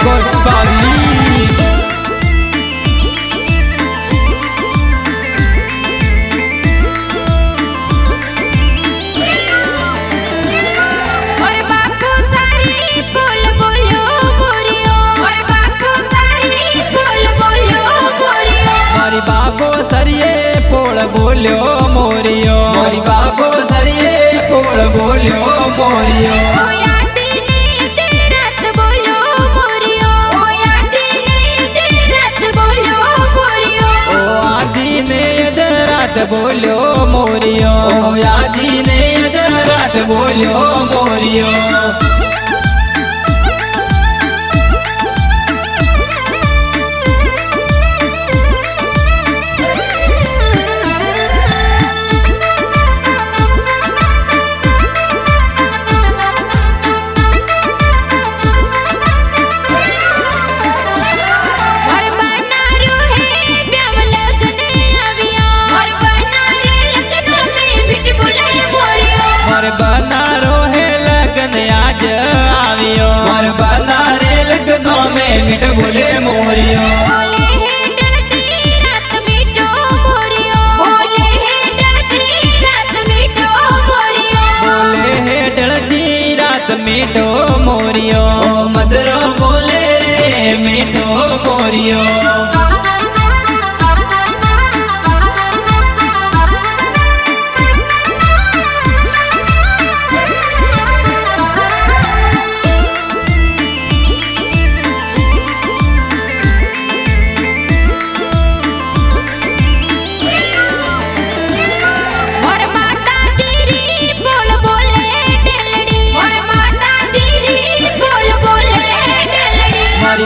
Records पावली। बोल्यो Moreau मोरी बाबो सरिये पोल बोल्यो मोरियो ओ यादी ने तेरत बोल्यो मोरियो ओ यादी ने तेरत बोल्यो मोरियो ओ आदि ने रात बोल्यो मोरियो ओ यादी ने रात बोल्यो मोरियो मिट बोले मोरियो बोले है डरती रात मिटो मोरियो बोले है डरती रात मिटो मोरियो बोले है डरती रात मिटो मोरियो मदरो बोले रे मिटो मोरियो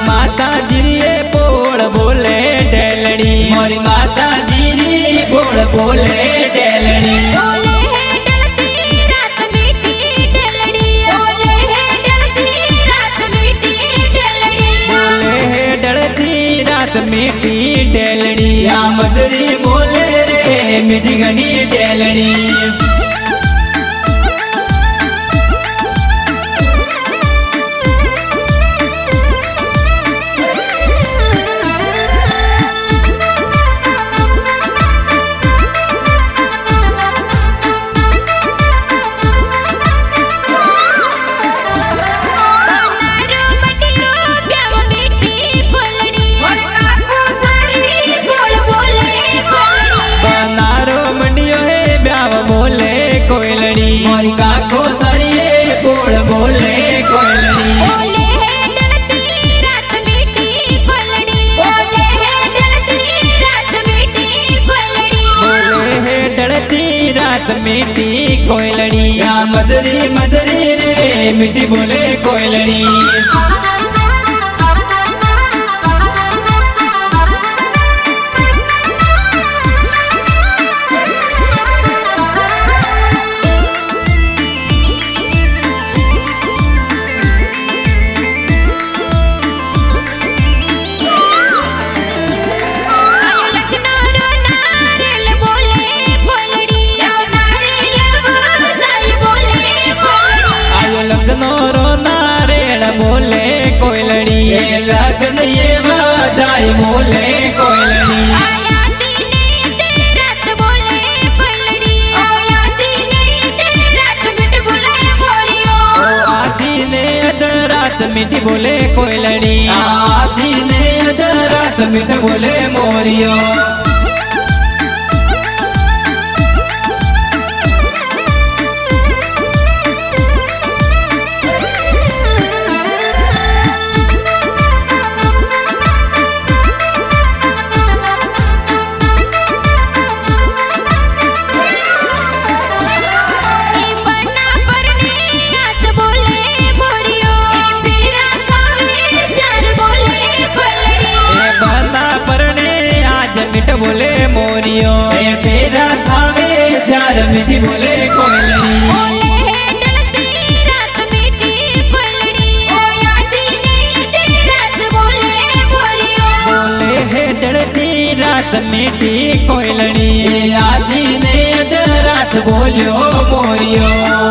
माता जीरी बोल बोले डेलड़ी मोरी माता जीरी बोल बोले डेलड़ी बोले है डरती रात मिटी डेलड़ी बोले है डरती रात मिटी डेलड़ी बोले है डरती रात मिटी डेलड़ी आ मदरी बोले रे मिटी घनी डेलड़ी मोरी काको सरिये बोल बोले कोयलड़ी बोले है डरती रात मिटी कोयलड़ी बोले है डरती रात मिटी कोयलड़ी बोले है डरती रात मिटी कोयलड़ी या मदरी मदरी रे मिटी बोले कोयलड़ी बोले कोयलड़ी लगन ये बधाई बोले कोयलड़ी आयाती ने तेरत बोले कोयलड़ी ओ यादी ने तेरत मिट बोले मोरियो ओ आदि ने रात मिट बोले कोयलड़ी आदि ने रात मिट बोले मोरियो मिट बोले मोरियो फेरा थावे चार मिठी बोले कोयलड़ी बोले है डरती रात मिटी कोयलड़ी ओ यादी ने रात बोले मोरियो बोले है डरती रात मिठी कोयलड़ी आदि ने रात बोलियो मोरियो।